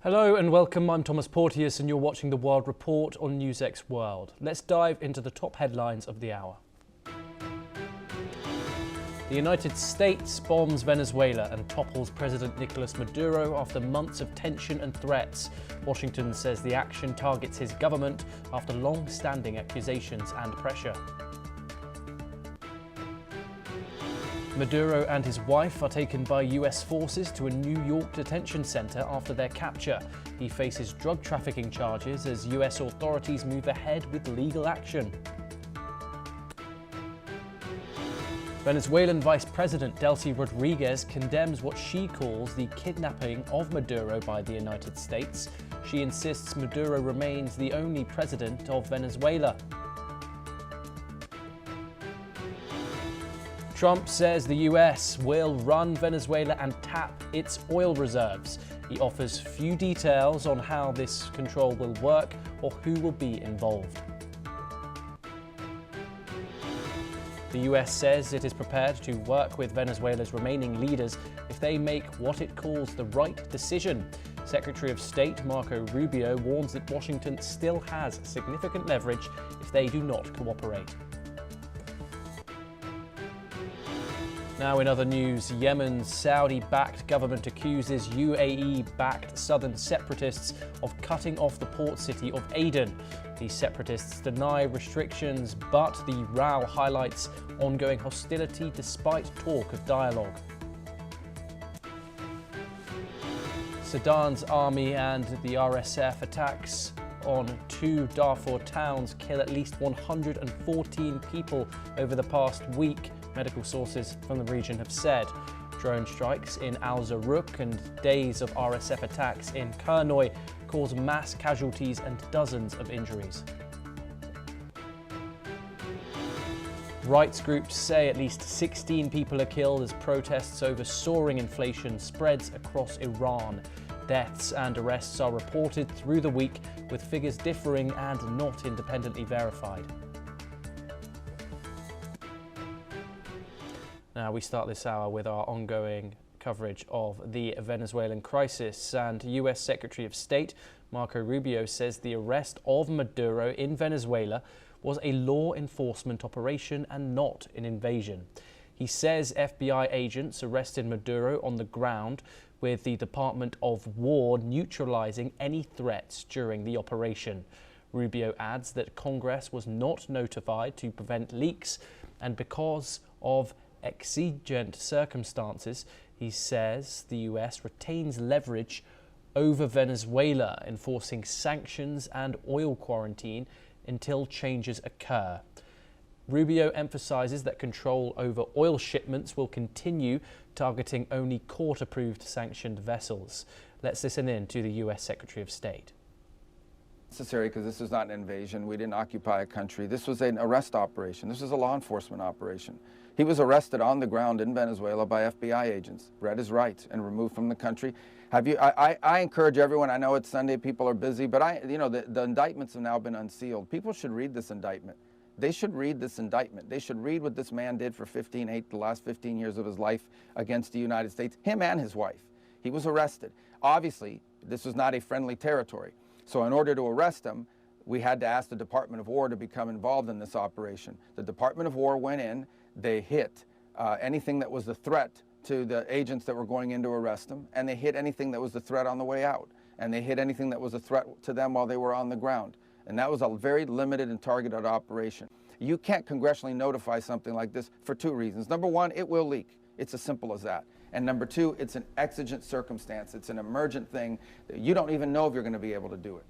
Hello and welcome, I'm Thomas Porteous and you're watching the World Report on NewsX World. Let's dive into the top headlines of the hour. The United States bombs Venezuela and topples President Nicolas Maduro after months of tension and threats. Washington says the action targets his government after long-standing accusations and pressure. Maduro and his wife are taken by US forces to a New York detention center after their capture. He faces drug trafficking charges as US authorities move ahead with legal action. Venezuelan Vice President Delcy Rodriguez condemns what she calls the kidnapping of Maduro by the United States. She insists Maduro remains the only president of Venezuela. Trump says the US will run Venezuela and tap its oil reserves. He offers few details on how this control will work or who will be involved. The US says it is prepared to work with Venezuela's remaining leaders if they make what it calls the right decision. Secretary of State Marco Rubio warns that Washington still has significant leverage if they do not cooperate. Now in other news, Yemen's Saudi-backed government accuses UAE-backed southern separatists of cutting off the port city of Aden. The separatists deny restrictions, but the row highlights ongoing hostility despite talk of dialogue. Sudan's army and the RSF attacks on two Darfur towns kill at least 114 people over the past week, medical sources from the region have said. Drone strikes in Al-Zaruk and days of RSF attacks in Kernoi caused mass casualties and dozens of injuries. Rights groups say at least 16 people are killed as protests over soaring inflation spreads across Iran. Deaths and arrests are reported through the week, with figures differing and not independently verified. Now we start this hour with our ongoing coverage of the Venezuelan crisis, and US Secretary of State Marco Rubio says the arrest of Maduro in Venezuela was a law enforcement operation and not an invasion. He says FBI agents arrested Maduro on the ground, with the Department of War neutralizing any threats during the operation. Rubio adds that Congress was not notified to prevent leaks, and because of exigent circumstances, he says the US retains leverage over Venezuela, enforcing sanctions and oil quarantine until changes occur. Rubio emphasizes that control over oil shipments will continue, targeting only court-approved sanctioned vessels. Let's listen in to the US Secretary of State. Necessary because this is not an invasion. We didn't occupy a country. This was an arrest operation. This was a law enforcement operation. He was arrested on the ground in Venezuela by FBI agents, read his rights, and removed from the country. I encourage everyone, I know it's Sunday, people are busy, but the indictments have now been unsealed. People should read this indictment. They should read this indictment. They should read what this man did for the last 15 years of his life against the United States, him and his wife. He was arrested. Obviously, this was not a friendly territory. So in order to arrest him, we had to ask the Department of War to become involved in this operation. The Department of War went in, they hit anything that was a threat to the agents that were going in to arrest him, and they hit anything that was a threat on the way out, and they hit anything that was a threat to them while they were on the ground. And that was a very limited and targeted operation. You can't congressionally notify something like this for two reasons. Number one, it will leak. It's as simple as that. And number two, it's an exigent circumstance. It's an emergent thing that you don't even know if you're going to be able to do it.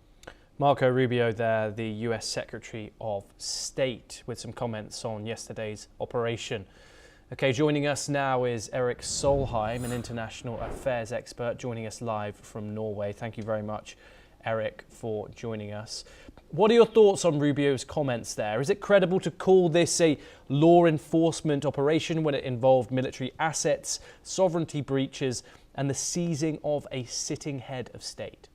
Marco Rubio there, the US Secretary of State, with some comments on yesterday's operation. Okay, joining us now is Erik Solheim, an international affairs expert, joining us live from Norway. Thank you very much, Erik, for joining us. What are your thoughts on Rubio's comments there? Is it credible to call this a law enforcement operation when it involved military assets, sovereignty breaches, and the seizing of a sitting head of state?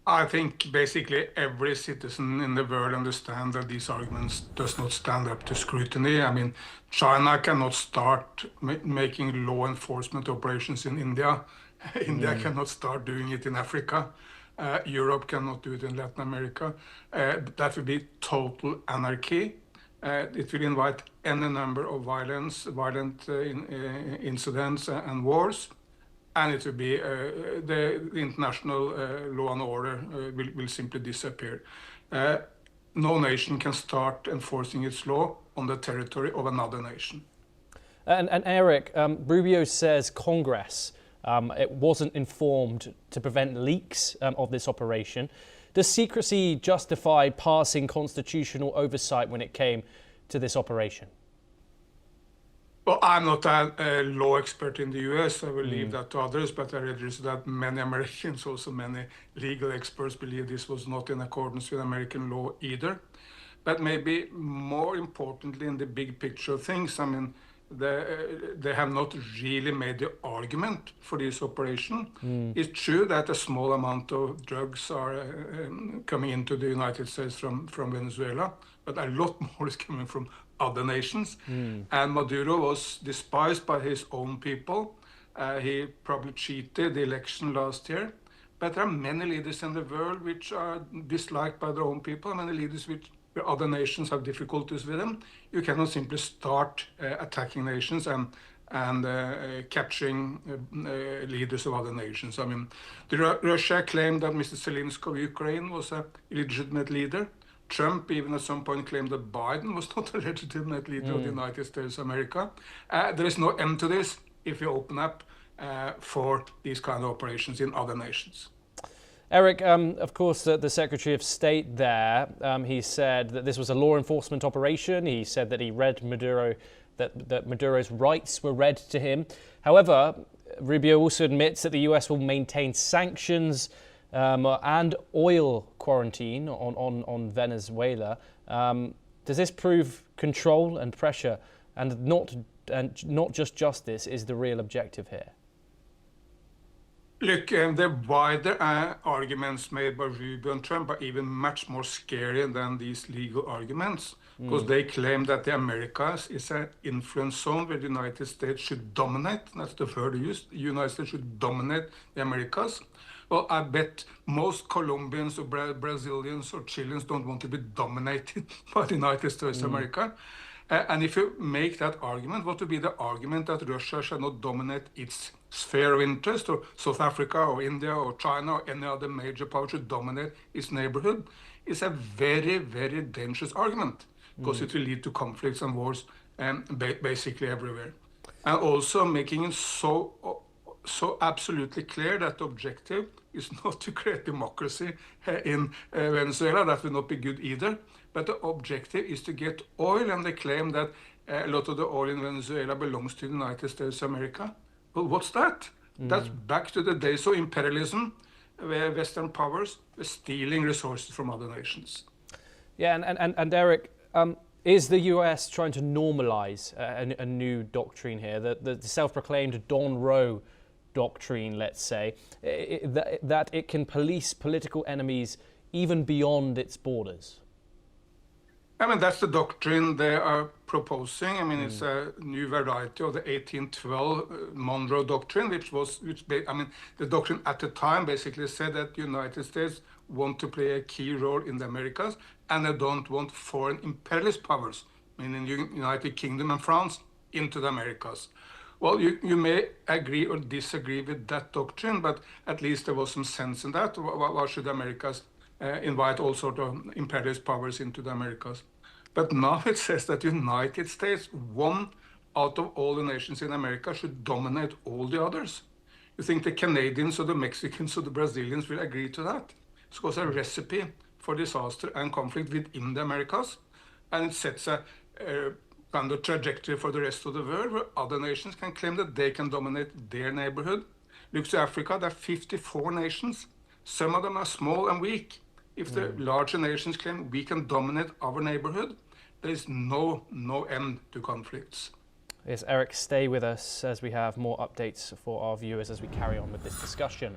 I think basically every citizen in the world understands that these arguments does not stand up to scrutiny. I mean, China cannot start making law enforcement operations in India. India cannot start doing it in Africa. Europe cannot do it in Latin America. That would be total anarchy. It will invite any number of violent incidents and wars, and it will be the international law and order will simply disappear. No nation can start enforcing its law on the territory of another nation. And Eric, Rubio says Congress it wasn't informed to prevent leaks of this operation. Does secrecy justify passing constitutional oversight when it came to this operation? Well, I'm not a law expert in the US. I will leave that to others, but I read that many Americans, also many legal experts, believe this was not in accordance with American law either. But maybe more importantly, in the big picture of things, I mean, they have not really made the argument for this operation. It's true that a small amount of drugs are coming into the United States from Venezuela, but a lot more is coming from other nations. And Maduro was despised by his own people. He probably cheated the election last year. But there are many leaders in the world which are disliked by their own people, many leaders where other nations have difficulties with them. You cannot simply start attacking nations and capturing leaders of other nations. I mean, Russia claimed that Mr. Zelensky of Ukraine was a legitimate leader. Trump even at some point claimed that Biden was not a legitimate leader of the United States of America. There is no end to this if you open up for these kind of operations in other nations. Eric, of course, the Secretary of State there, he said that this was a law enforcement operation. He said that he read Maduro, that Maduro's rights were read to him. However, Rubio also admits that the US will maintain sanctions and oil quarantine on Venezuela. Does this prove control and pressure and not just justice is the real objective here? Look, the wider arguments made by Rubio and Trump are even much more scary than these legal arguments, because they claim that the Americas is an influence zone where the United States should dominate. That's the word used. The United States should dominate the Americas. Well, I bet most Colombians or Brazilians or Chileans don't want to be dominated by the United States of America. And if you make that argument, what would be the argument that Russia shall not dominate its sphere of interest, or South Africa or India or China or any other major power should dominate its neighborhood? It's a very, very dangerous argument, because it will lead to conflicts and wars basically everywhere. And also making it so absolutely clear that the objective is not to create democracy in Venezuela. That will not be good either. But the objective is to get oil, and they claim that a lot of the oil in Venezuela belongs to the United States of America. Well, what's that? That's back to the days of imperialism, where Western powers were stealing resources from other nations. Yeah, and Eric, is the US trying to normalize a new doctrine here, the self-proclaimed Don Roe doctrine, let's say, that it can police political enemies even beyond its borders? I mean, that's the doctrine they are proposing. I mean, it's a new variety of the 1812 Monroe Doctrine, the doctrine at the time basically said that the United States want to play a key role in the Americas, and they don't want foreign imperialist powers, meaning United Kingdom and France, into the Americas. Well, you may agree or disagree with that doctrine, but at least there was some sense in that. Why should the Americas invite all sorts of imperialist powers into the Americas? But now it says that the United States, one out of all the nations in America, should dominate all the others. You think the Canadians or the Mexicans or the Brazilians will agree to that? It's because a recipe for disaster and conflict within the Americas, and it sets a kind of trajectory for the rest of the world, where other nations can claim that they can dominate their neighborhood. Look to Africa, there are 54 nations. Some of them are small and weak. If the larger nations claim we can dominate our neighborhood, there is no end to conflicts. Yes, Eric, stay with us as we have more updates for our viewers as we carry on with this discussion.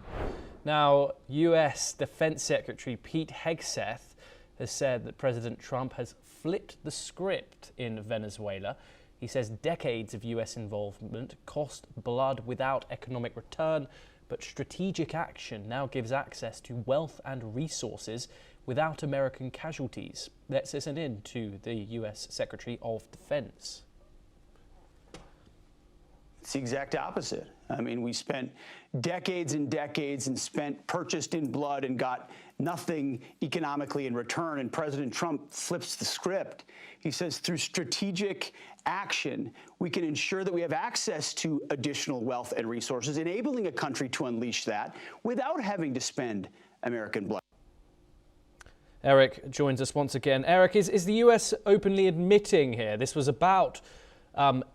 Now, US Defense Secretary Pete Hegseth has said that President Trump has flipped the script in Venezuela. He says decades of US involvement cost blood without economic return, but strategic action now gives access to wealth and resources without American casualties. Let's listen in to the US Secretary of Defense. It's the exact opposite. I mean, we spent decades and decades and purchased in blood and got nothing economically in return. And President Trump flips the script. He says through strategic action, we can ensure that we have access to additional wealth and resources, enabling a country to unleash that without having to spend American blood. Eric joins us once again. Eric, is the US openly admitting here this was about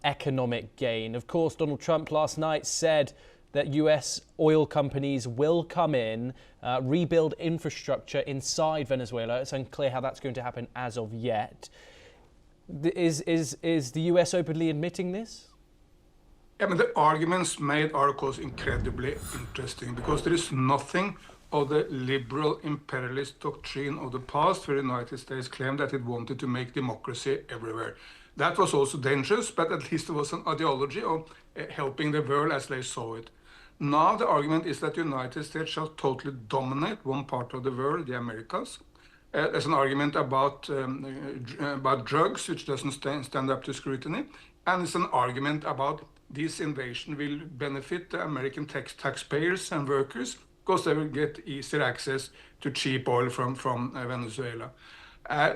economic gain? Of course, Donald Trump last night said that US oil companies will come in, rebuild infrastructure inside Venezuela. It's unclear how that's going to happen as of yet. Is the US openly admitting this? I mean, the arguments made are, of course, incredibly interesting because there is nothing of the liberal imperialist doctrine of the past where the United States claimed that it wanted to make democracy everywhere. That was also dangerous, but at least there was an ideology of helping the world as they saw it. Now the argument is that the United States shall totally dominate one part of the world, the Americas. There's an argument about drugs, which doesn't stand up to scrutiny. And it's an argument about this invasion will benefit the American taxpayers and workers because they will get easier access to cheap oil from Venezuela.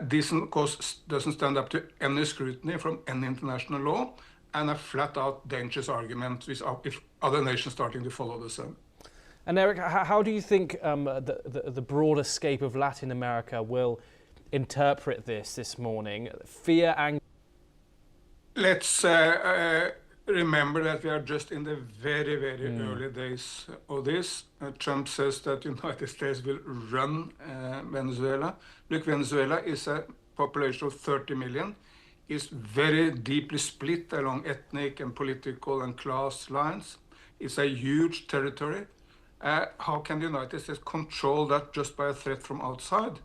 This, of course, doesn't stand up to any scrutiny from any international law, and a flat-out dangerous argument if other nations starting to follow the same. And Eric, how do you think the broader scape of Latin America will interpret this morning? Fear, anger. Let's remember that we are just in the very, very early days of this. Trump says that the United States will run Venezuela. Look, Venezuela is a population of 30 million. It's very deeply split along ethnic and political and class lines. It's a huge territory. How can the United States control that just by a threat from outside?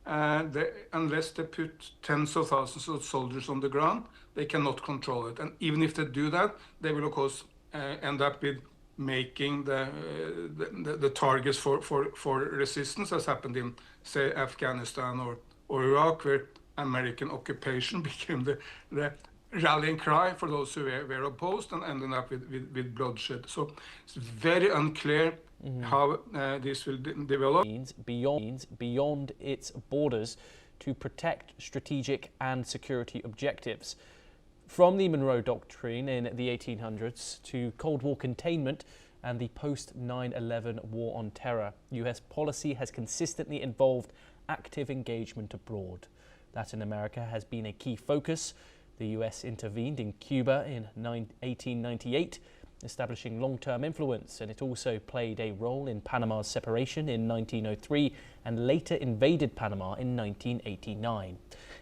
Unless they put tens of thousands of soldiers on the ground, they cannot control it. And even if they do that, they will, of course, end up with making the targets for resistance, as happened in, say, Afghanistan or Iraq, where American occupation became the rallying cry for those who were opposed and ended up with bloodshed. So it's very unclear how this will develop. Beyond its borders to protect strategic and security objectives. From the Monroe Doctrine in the 1800s to Cold War containment and the post-9/11 war on terror, US policy has consistently involved active engagement abroad. Latin America has been a key focus. The US intervened in Cuba in 1898, establishing long-term influence, and it also played a role in Panama's separation in 1903 and later invaded Panama in 1989.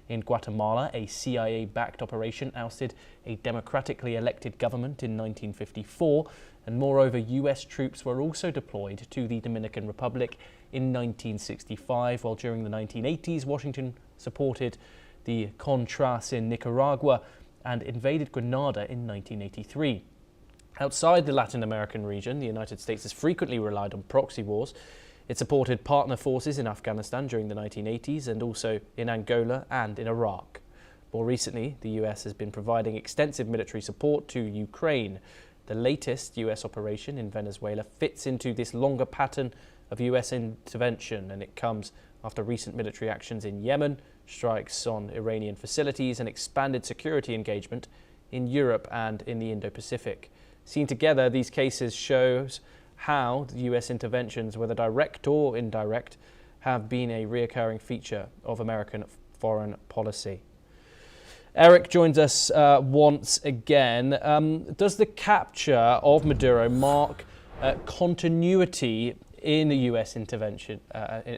In Guatemala, a CIA-backed operation ousted a democratically elected government in 1954, and moreover, US troops were also deployed to the Dominican Republic in 1965, while during the 1980s, Washington supported the Contras in Nicaragua and invaded Grenada in 1983. Outside the Latin American region, the United States has frequently relied on proxy wars. It supported partner forces in Afghanistan during the 1980s and also in Angola and in Iraq. More recently, the US has been providing extensive military support to Ukraine. The latest US operation in Venezuela fits into this longer pattern of US intervention, and it comes after recent military actions in Yemen, strikes on Iranian facilities, and expanded security engagement in Europe and in the Indo-Pacific. Seen together, these cases shows how the US interventions, whether direct or indirect, have been a reoccurring feature of American foreign policy. Eric joins us once again. Does the capture of Maduro mark continuity in the US intervention,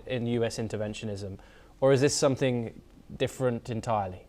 in US interventionism, or is this something different entirely?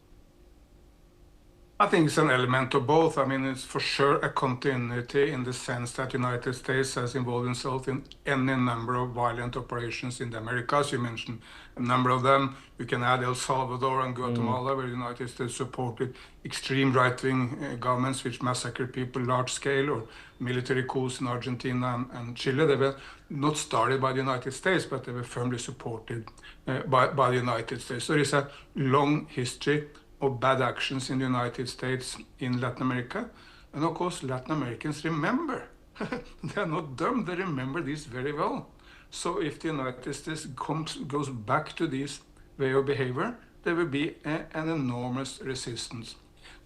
I think it's an element of both. I mean, it's for sure a continuity in the sense that the United States has involved itself in any number of violent operations in the Americas. You mentioned a number of them. You can add El Salvador and Guatemala, where the United States supported extreme right-wing governments which massacred people large scale, or military coups in Argentina and Chile. They were not started by the United States, but they were firmly supported by the United States. So there is a long history of bad actions in the United States in Latin America. And of course, Latin Americans remember. They are not dumb, they remember this very well. So if the United States goes back to this way of behavior, there will be an enormous resistance.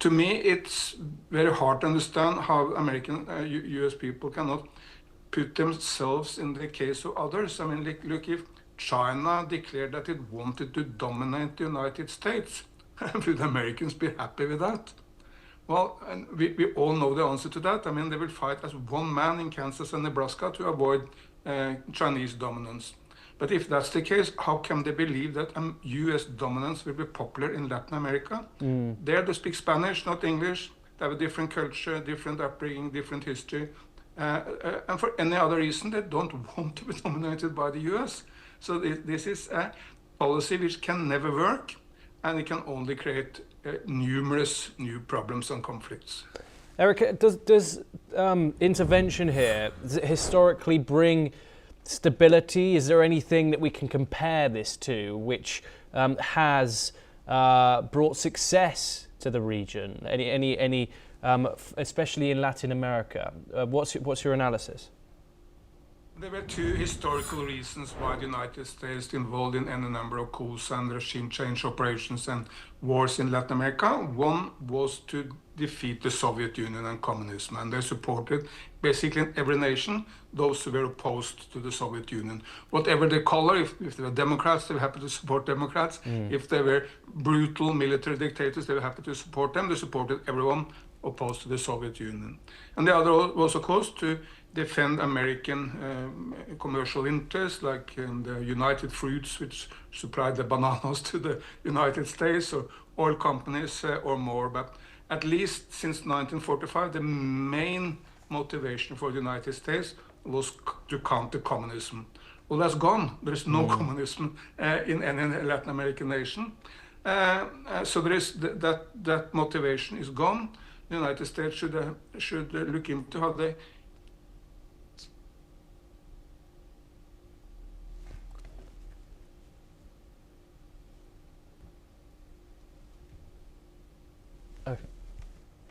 To me, it's very hard to understand how American, US people cannot put themselves in the case of others. I mean, look, if China declared that it wanted to dominate the United States, would Americans be happy with that? Well, and we all know the answer to that. I mean, they will fight as one man in Kansas and Nebraska to avoid Chinese dominance. But if that's the case, how can they believe that US dominance will be popular in Latin America? There they speak Spanish, not English. They have a different culture, different upbringing, different history. And for any other reason, they don't want to be dominated by the US. So this is a policy which can never work. And it can only create numerous new problems and conflicts. Eric, does intervention here historically bring stability? Is there anything that we can compare this to which has brought success to the region? Any especially in Latin America? What's your analysis? There were two historical reasons why the United States involved in any number of coups and regime change operations and wars in Latin America. One was to defeat the Soviet Union and communism, and they supported basically in every nation those who were opposed to the Soviet Union. Whatever the color, if they were Democrats, they were happy to support Democrats. If they were brutal military dictators, they were happy to support them. They supported everyone opposed to the Soviet Union. And the other was, of course, to defend American commercial interests, like the United Fruits, which supplied the bananas to the United States, or oil companies or more. But at least since 1945, the main motivation for the United States was to counter communism. Well, that's gone. There is no communism in any Latin American nation. So there is that motivation is gone. The United States should look into how they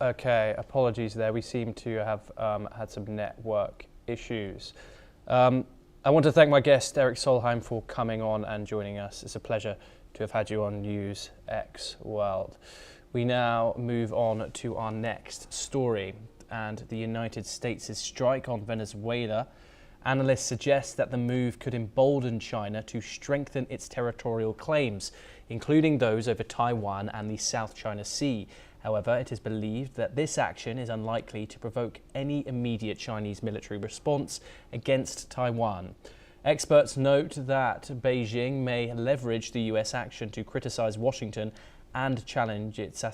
Okay, apologies there. We seem to have had some network issues. I want to thank my guest, Erik Solheim, for coming on and joining us. It's a pleasure to have had you on NewsX World. We now move on to our next story, and the United States' strike on Venezuela. Analysts suggest that the move could embolden China to strengthen its territorial claims, including those over Taiwan and the South China Sea. However, it is believed that this action is unlikely to provoke any immediate Chinese military response against Taiwan. Experts note that Beijing may leverage the US action to criticize Washington and challenge its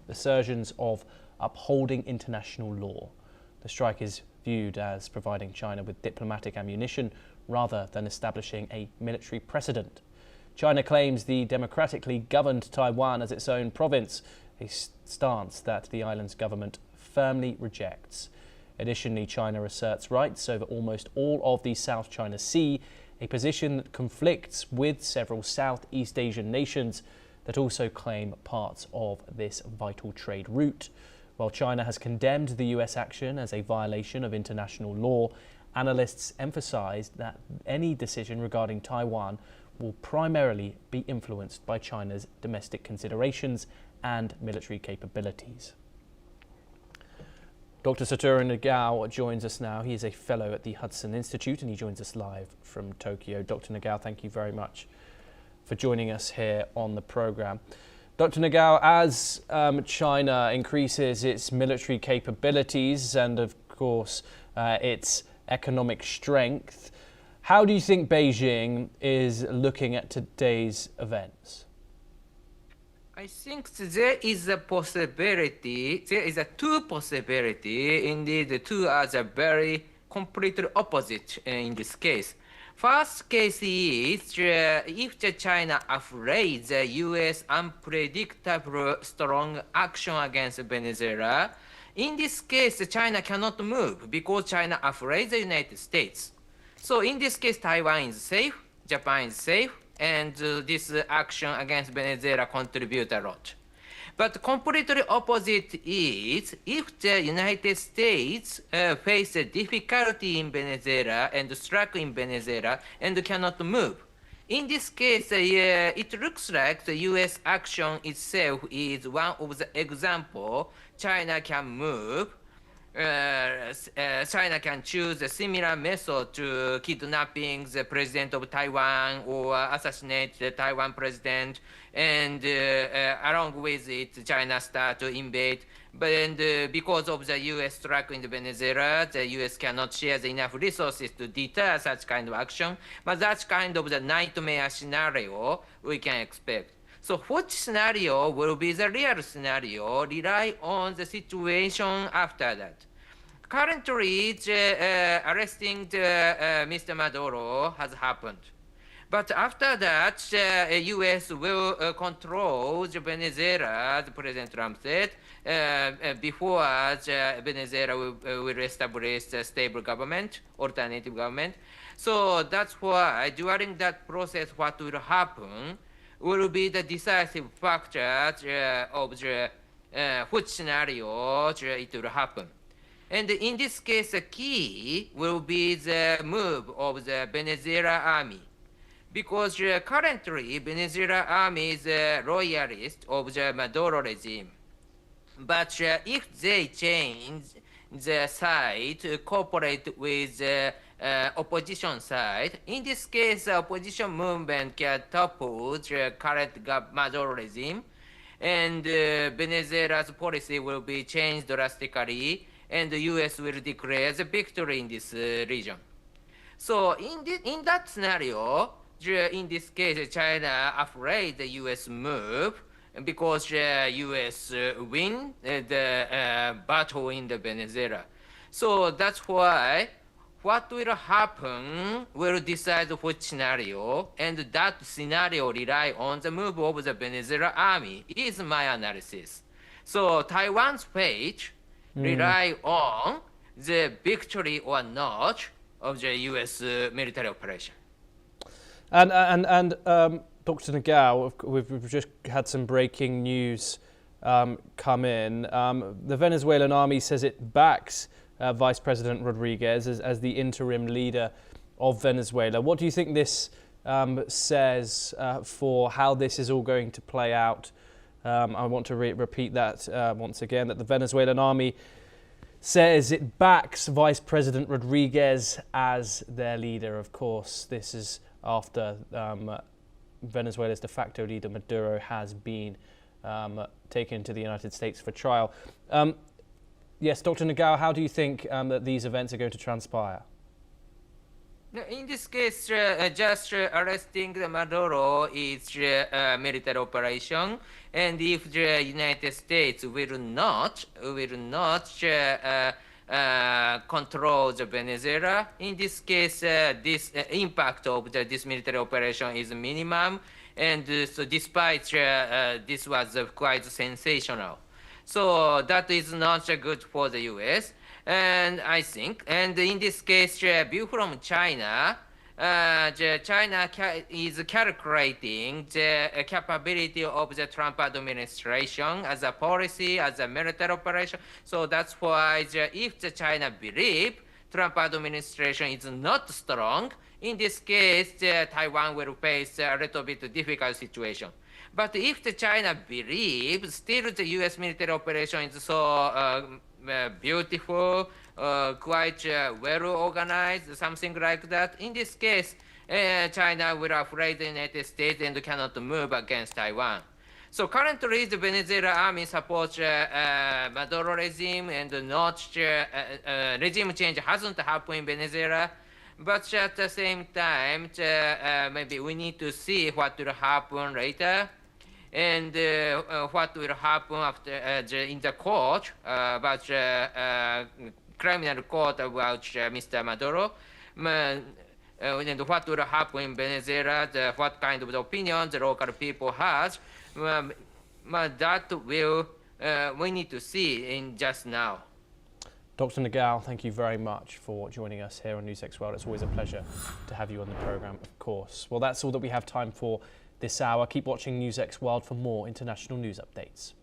assertions of upholding international law. The strike is viewed as providing China with diplomatic ammunition rather than establishing a military precedent. China claims the democratically governed Taiwan as its own province, a stance that the island's government firmly rejects. Additionally, China asserts rights over almost all of the South China Sea, a position that conflicts with several Southeast Asian nations that also claim parts of this vital trade route. While China has condemned the US action as a violation of international law, analysts emphasized that any decision regarding Taiwan will primarily be influenced by China's domestic considerations and military capabilities. Dr. Satoru Nagao joins us now. He is a fellow at the Hudson Institute and he joins us live from Tokyo. Dr. Nagao, thank you very much for joining us here on the program. Dr. Nagao, as China increases its military capabilities and of course its economic strength, how do you think Beijing is looking at today's events? I think there is a possibility, there is a two possibility, indeed the two are the very completely opposite in this case. First case is if the China afraid the US unpredictable strong action against Venezuela, in this case China cannot move because China afraid the United States. So in this case Taiwan is safe, Japan is safe, and this action against Venezuela contribute a lot. But completely opposite is if the United States face a difficulty in Venezuela and strike in Venezuela and cannot move. In this case, it looks like the U.S. action itself is one of the example China can move. China can choose a similar method to kidnapping the president of Taiwan or assassinate the Taiwan president, and along with it, China start to invade. But because of the U.S. strike in Venezuela, the U.S. cannot share enough resources to deter such kind of action. But that's kind of the nightmare scenario we can expect. So which scenario will be the real scenario rely on the situation after that. Currently, arresting Mr. Maduro has happened. But after that, the U.S. will control Venezuela, as President Trump said, before Venezuela will establish a stable government, alternative government. So that's why during that process, what will happen will be the decisive factor of which scenario it will happen. And in this case, the key will be the move of the Venezuela army. Because currently, Venezuela army is a loyalist of the Maduro regime. But if they change the side to cooperate with the opposition side, in this case, the opposition movement can topple the current Maduro regime, and Venezuela's policy will be changed drastically, and the U.S. will declare the victory in this region. So in that scenario, in this case, China afraid the U.S. move because the U.S. win the battle in the Venezuela. So that's why what will happen will decide which scenario, and that scenario rely on the move of the Venezuela army is my analysis. So Taiwan's fate rely on the victory or not of the U.S. military operation. And Dr. Nagao, we've just had some breaking news come in. The Venezuelan army says it backs Vice President Rodriguez as the interim leader of Venezuela. What do you think this says for how this is all going to play out? I want to repeat that once again, that the Venezuelan army says it backs Vice President Rodriguez as their leader. Of course, this is after Venezuela's de facto leader Maduro has been taken to the United States for trial. Yes, Dr. Nagao, how do you think that these events are going to transpire? In this case, just arresting Maduro is a military operation, and if the United States will not control the Venezuela, in this case, this impact of this military operation is minimum, and so despite this was quite sensational. So that is not good for the U.S. And I think, and in this case, view from China, China is calculating the capability of the Trump administration as a policy, as a military operation. So that's why if the China believe Trump administration is not strong, in this case, Taiwan will face a little bit difficult situation. But if the China believes still the U.S. military operation is so beautiful, quite well organized, something like that, in this case, China will afraid the United States and cannot move against Taiwan. So currently, the Venezuela army supports Maduro regime, and not regime change hasn't happened in Venezuela. But at the same time, maybe we need to see what will happen later. and what will happen after in the court about criminal court about Mr. Maduro. And what will happen in Venezuela, what kind of opinion the local people has, that will we need to see in just now. Dr. Nagel, thank you very much for joining us here on NewsX World. It's always a pleasure to have you on the programme, of course. Well, that's all that we have time for this hour. Keep watching NewsX World for more international news updates.